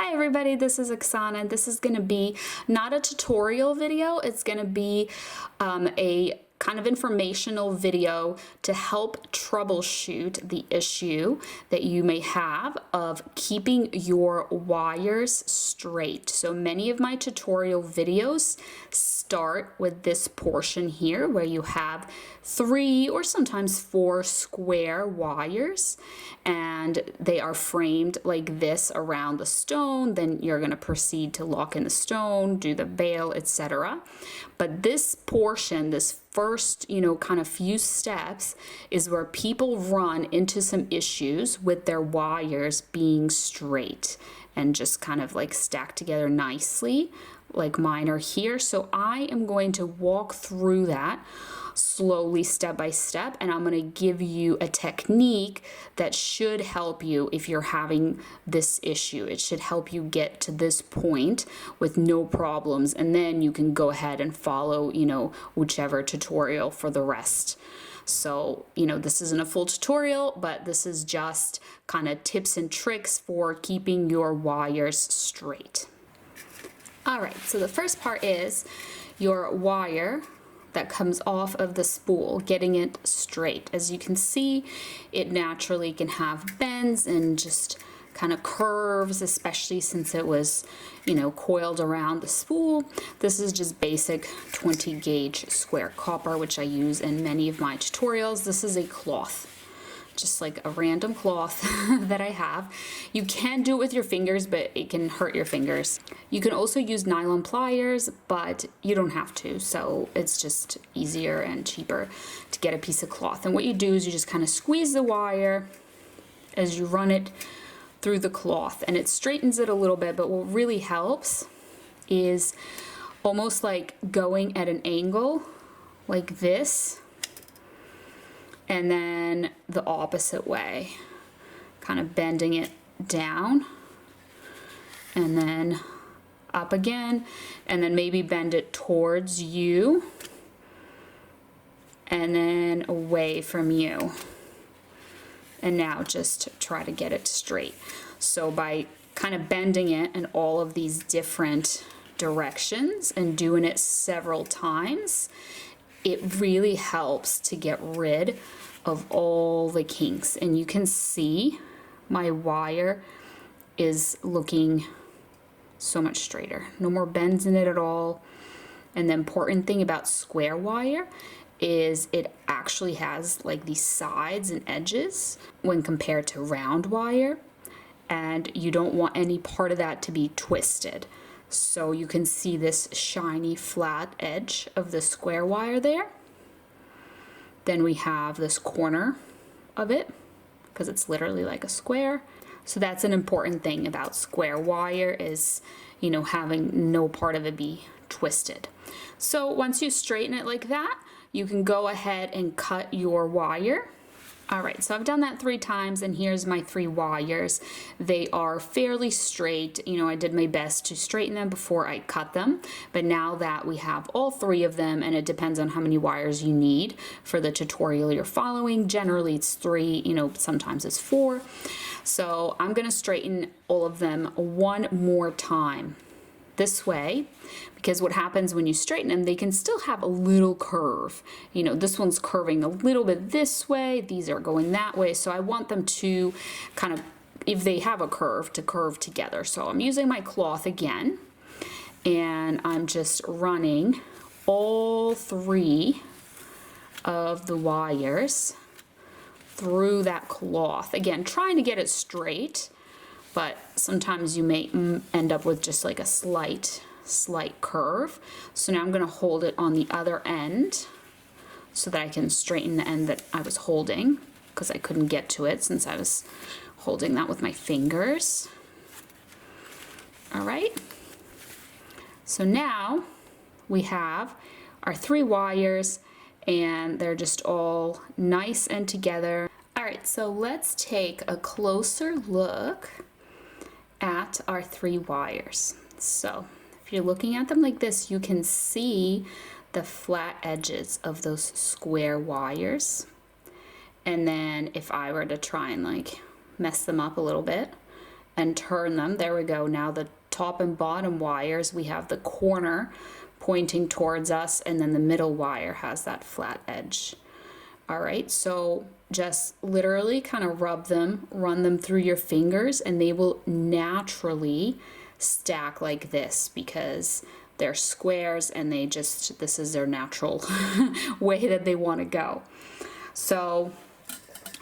Hi everybody, this is Oksana. This is going to be not a tutorial video, it's going to be a kind of informational video to help troubleshoot the issue that you may have of keeping your wires straight. So many of my tutorial videos start with this portion here where you have 3 or sometimes 4 square wires and they are framed like this around the stone. Then you're going to proceed to lock in the stone, do the bail, etc. But this portion, this first, kind of few steps is where people run into some issues with their wires being straight and just kind of like stacked together nicely, like mine are here. So I am going to walk through that slowly, step by step, and I'm going to give you a technique that should help you if you're having this issue. It should help you get to this point with no problems, and then you can go ahead and follow, whichever tutorial for the rest. So, this isn't a full tutorial, but this is just kind of tips and tricks for keeping your wires straight. All right, so the first part is your wire that comes off of the spool, getting it straight. As you can see, it naturally can have bends and just kind of curves, especially since it was, coiled around the spool. This is just basic 20 gauge square copper, which I use in many of my tutorials. This is a cloth, just like a random cloth that I have. You can do it with your fingers, but it can hurt your fingers. You can also use nylon pliers, but you don't have to. So it's just easier and cheaper to get a piece of cloth. And what you do is you just kind of squeeze the wire as you run it through the cloth, and it straightens it a little bit. But what really helps is almost like going at an angle like this, and then the opposite way, kind of bending it down and then up again, and then maybe bend it towards you and then away from you. And now just try to get it straight. So by kind of bending it in all of these different directions and doing it several times, it really helps to get rid of all the kinks. And you can see my wire is looking so much straighter. No more bends in it at all. And the important thing about square wire is it actually has like these sides and edges when compared to round wire, and you don't want any part of that to be twisted. So you can see this shiny flat edge of the square wire there. Then we have this corner of it because it's literally like a square. So that's an important thing about square wire is, having no part of it be twisted. So once you straighten it like that, you can go ahead and cut your wire. All right, so I've done that 3 times, and here's my 3 wires. They are fairly straight. I did my best to straighten them before I cut them, but now that we have all 3 of them, and it depends on how many wires you need for the tutorial you're following. Generally it's 3, sometimes it's 4. So I'm gonna straighten all of them one more time this way, because what happens when you straighten them, they can still have a little curve. This one's curving a little bit this way, these are going that way, so I want them to kind of, if they have a curve, to curve together. So I'm using my cloth again, and I'm just running all 3 of the wires through that cloth. Again, trying to get it straight, but sometimes you may end up with just like a slight curve. So now I'm going to hold it on the other end so that I can straighten the end that I was holding, because I couldn't get to it since I was holding that with my fingers. All right. So now we have our 3 wires, and they're just all nice and together. All right, so let's take a closer look at our 3 wires. So if you're looking at them like this, you can see the flat edges of those square wires. And then if I were to try and like mess them up a little bit and turn them. There we go. Now the top and bottom wires, we have the corner pointing towards us, and then the middle wire has that flat edge. All right, so just literally kind of run them through your fingers, and they will naturally stack like this because they're squares and this is their natural way that they want to go. So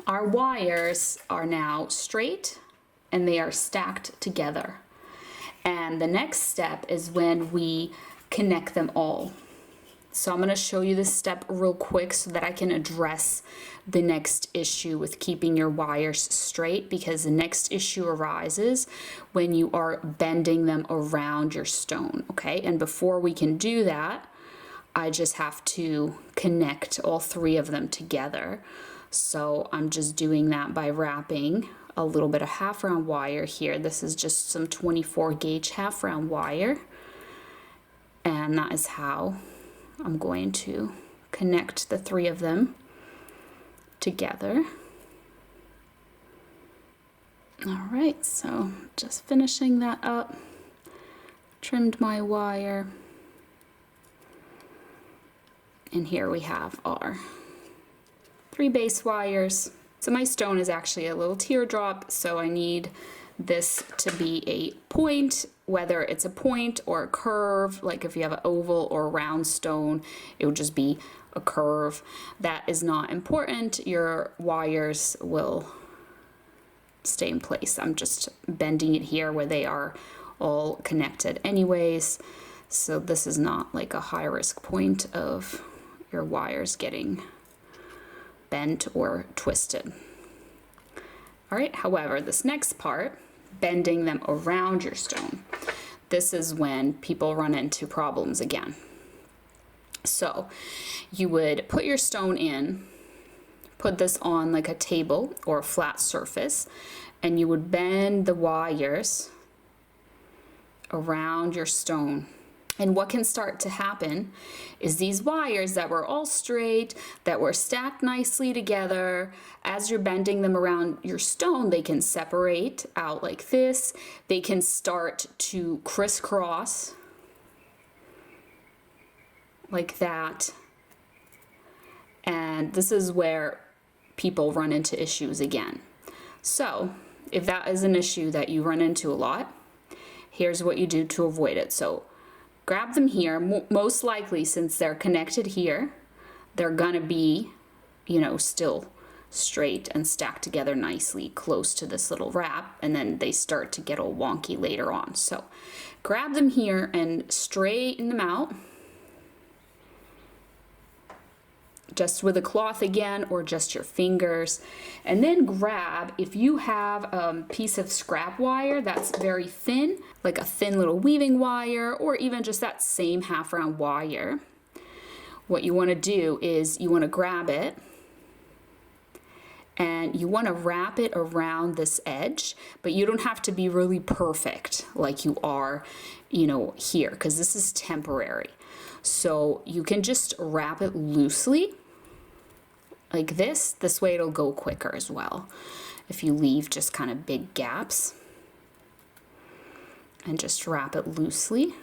our wires are now straight and they are stacked together. And the next step is when we connect them all. So I'm going to show you this step real quick so that I can address the next issue with keeping your wires straight, because the next issue arises when you are bending them around your stone, okay? And before we can do that, I just have to connect all three of them together. So I'm just doing that by wrapping a little bit of half round wire here. This is just some 24 gauge half round wire. And that is how I'm going to connect the three of them together. All right, so just finishing that up, trimmed my wire, and here we have our 3 base wires. So my stone is actually a little teardrop, so I need this to be a point, whether it's a point or a curve. Like if you have an oval or a round stone, it would just be a curve. That is not important. Your wires will stay in place. I'm just bending it here where they are all connected anyways. So this is not like a high risk point of your wires getting bent or twisted. All right, however, this next part, bending them around your stone, this is when people run into problems again. So you would put your stone in, put this on like a table or a flat surface, and you would bend the wires around your stone. And what can start to happen is these wires that were all straight, that were stacked nicely together, as you're bending them around your stone, they can separate out like this. They can start to crisscross like that. And this is where people run into issues again. So if that is an issue that you run into a lot, here's what you do to avoid it. So grab them here. Most likely, since they're connected here, they're gonna be, still straight and stacked together nicely close to this little wrap, and then they start to get all wonky later on. So grab them here and straighten them out, just with a cloth again, or just your fingers. And then grab, if you have a piece of scrap wire that's very thin, like a thin little weaving wire, or even just that same half round wire, what you want to do is you want to grab it and you want to wrap it around this edge, but you don't have to be really perfect like you are, here, because this is temporary. So you can just wrap it loosely like this. This way it'll go quicker as well. If you leave just kind of big gaps, and just wrap it loosely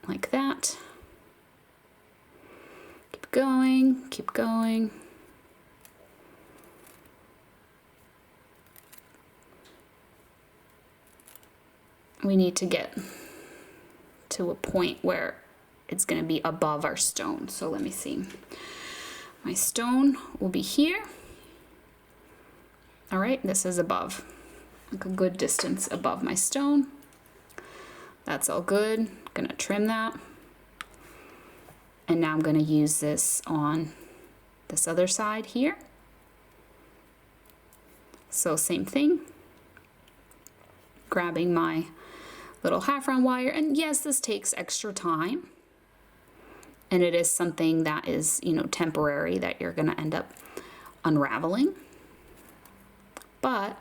like that. Keep going, keep going. We need to get to a point where it's going to be above our stone. So let me see. My stone will be here. All right, this is above, like a good distance above my stone. That's all good. Gonna trim that. And now I'm gonna use this on this other side here. So same thing. Grabbing my little half round wire, and yes, this takes extra time, and it is something that is, temporary, that you're going to end up unraveling, but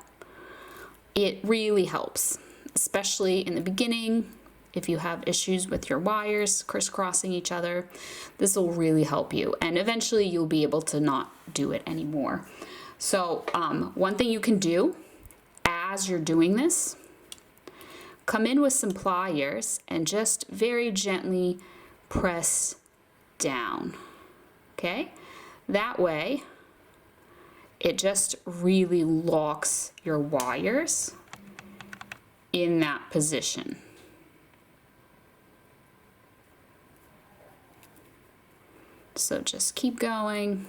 it really helps, especially in the beginning. If you have issues with your wires crisscrossing each other, this will really help you, and eventually you'll be able to not do it anymore. So one thing you can do as you're doing this, come in with some pliers and just very gently press down, okay? That way, it just really locks your wires in that position. So just keep going.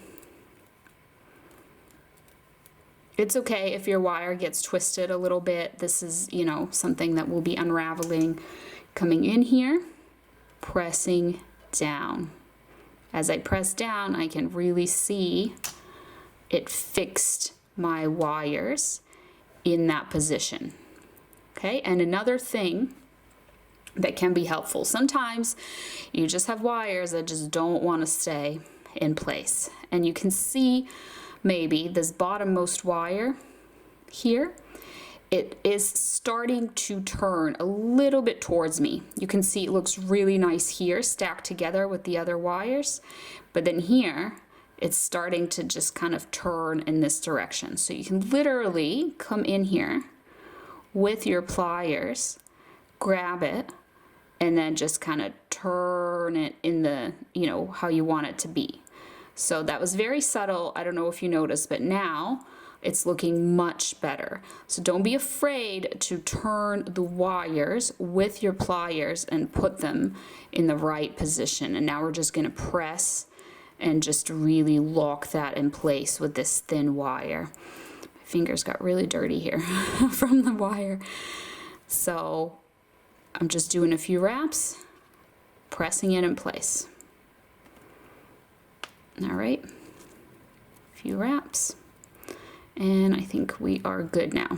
It's okay if your wire gets twisted a little bit. This is, you know, something that will be unraveling. Coming in here, pressing down. As I press down, I can really see it fixed my wires in that position. Okay, and another thing that can be helpful, sometimes you just have wires that just don't want to stay in place. And you can see maybe this bottommost wire here, it is starting to turn a little bit towards me. You can see it looks really nice here, stacked together with the other wires. But then here, it's starting to just kind of turn in this direction. So you can literally come in here with your pliers, grab it, and then just kind of turn it in the, you know, how you want it to be. So that was very subtle. I don't know if you noticed, but now it's looking much better. So don't be afraid to turn the wires with your pliers and put them in the right position. And now we're just going to press and just really lock that in place with this thin wire. My fingers got really dirty here from the wire. So I'm just doing a few wraps, pressing it in place. All right, a few wraps, and I think we are good now.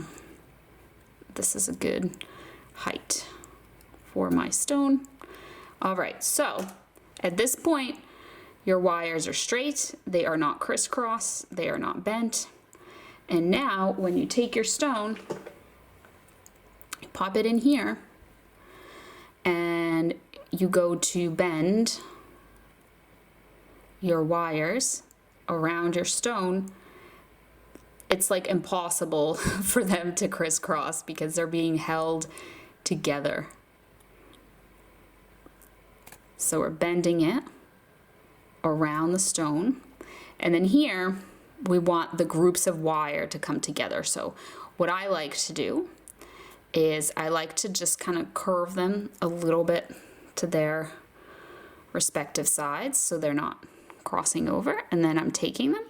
This is a good height for my stone. All right, so at this point, your wires are straight, they are not crisscross, they are not bent. And now when you take your stone, you pop it in here, and you go to bend your wires around your stone. It's like impossible for them to crisscross because they're being held together. So we're bending it around the stone, and then here we want the groups of wire to come together. So what I like to do is I like to just kind of curve them a little bit to their respective sides so they're not crossing over, and then I'm taking them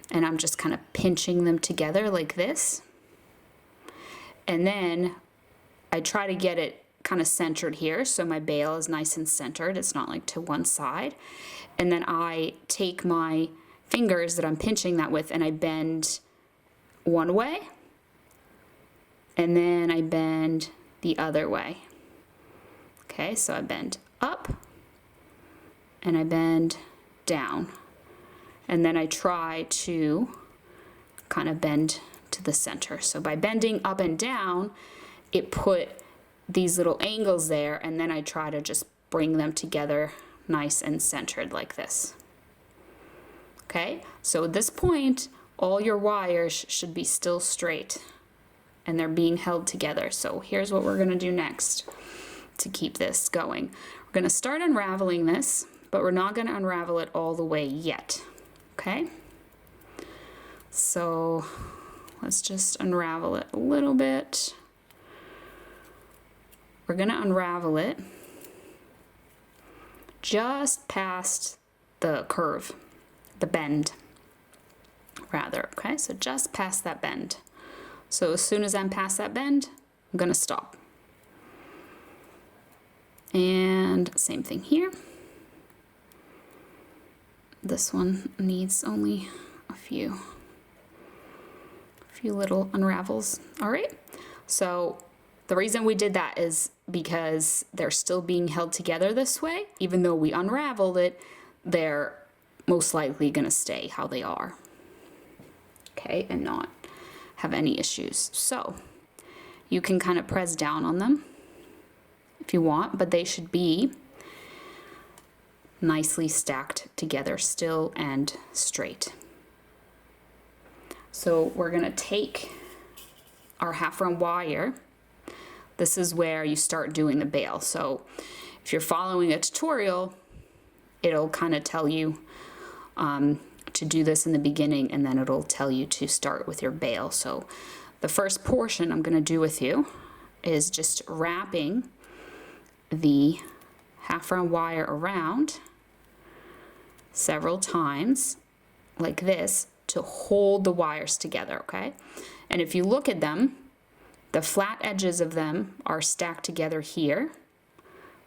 and I'm just kind of pinching them together like this, and then I try to get it kind of centered here so my bail is nice and centered, it's not like to one side, and then I take my fingers that I'm pinching that with and I bend one way and then I bend the other way. Okay, so I bend up and I bend down, and then I try to kind of bend to the center. So by bending up and down, it put these little angles there, and then I try to just bring them together nice and centered like this. Okay, so at this point, all your wires should be still straight and they're being held together. So here's what we're gonna do next to keep this going. We're gonna start unraveling this, but we're not gonna unravel it all the way yet, okay? So let's just unravel it a little bit. We're gonna unravel it just past the curve, the bend, rather, okay? So just past that bend. So as soon as I'm past that bend, I'm gonna stop. And same thing here. This one needs only a few little unravels. All right, so the reason we did that is because they're still being held together this way. Even though we unraveled it, they're most likely gonna stay how they are, okay, and not have any issues. So you can kind of press down on them if you want, but they should be nicely stacked together still and straight. So we're gonna take our half round wire, this is where you start doing the bail. So if you're following a tutorial, it'll kind of tell you to do this in the beginning, and then it'll tell you to start with your bail. So the first portion I'm going to do with you is just wrapping the half round wire around several times like this to hold the wires together, okay? And if you look at them, the flat edges of them are stacked together here,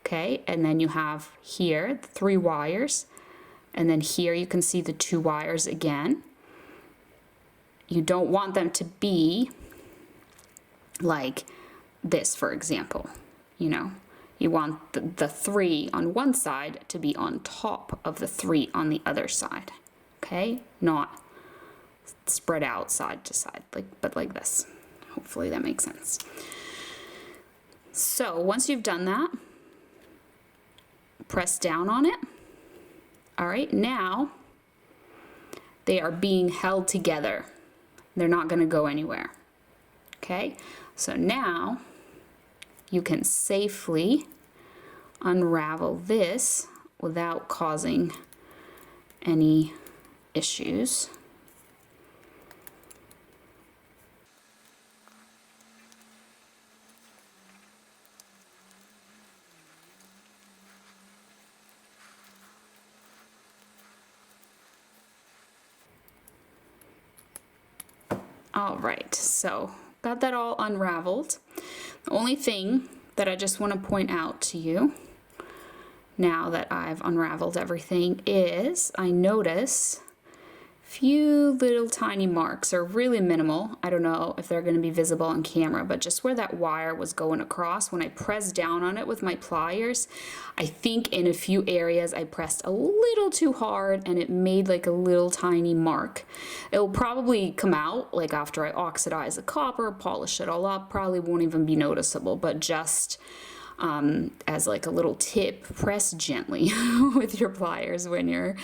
okay? And then you have here 3 wires, and then here you can see the 2 wires again. You don't want them to be like this, for example, you know. You want the 3 on one side to be on top of the 3 on the other side, okay? Not spread out side to side, but like this. Hopefully that makes sense. So once you've done that, press down on it. All right, now they are being held together. They're not going to go anywhere. Okay, so now you can safely unravel this without causing any issues. All right, so got that all unraveled. The only thing that I just want to point out to you now that I've unraveled everything is I notice few little tiny marks are really minimal. I don't know if they're going to be visible on camera, but just where that wire was going across, when I pressed down on it with my pliers, I think in a few areas I pressed a little too hard and it made like a little tiny mark. It'll probably come out like after I oxidize the copper, polish it all up, probably won't even be noticeable, but just as like a little tip, press gently with your pliers when you're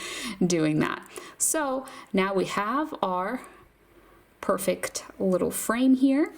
doing that. So now we have our perfect little frame here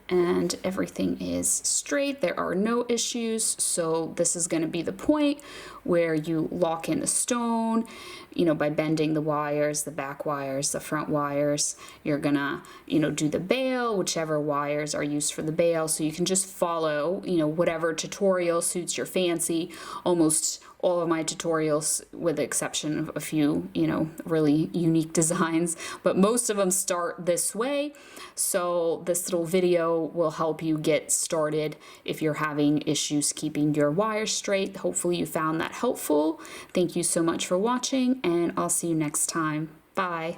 and everything is straight. There are no issues. So this is going to be the point where you lock in the stone, you know, by bending the wires, the back wires, the front wires. You're gonna, you know, do the bail, whichever wires are used for the bail. So you can just follow, you know, whatever tutorial suits your fancy. Almost all of my tutorials, with the exception of a few, you know, really unique designs, but most of them start this way. So this little video will help you get started if you're having issues keeping your wires straight. Hopefully you found that helpful. Thank you so much for watching, and I'll see you next time. Bye.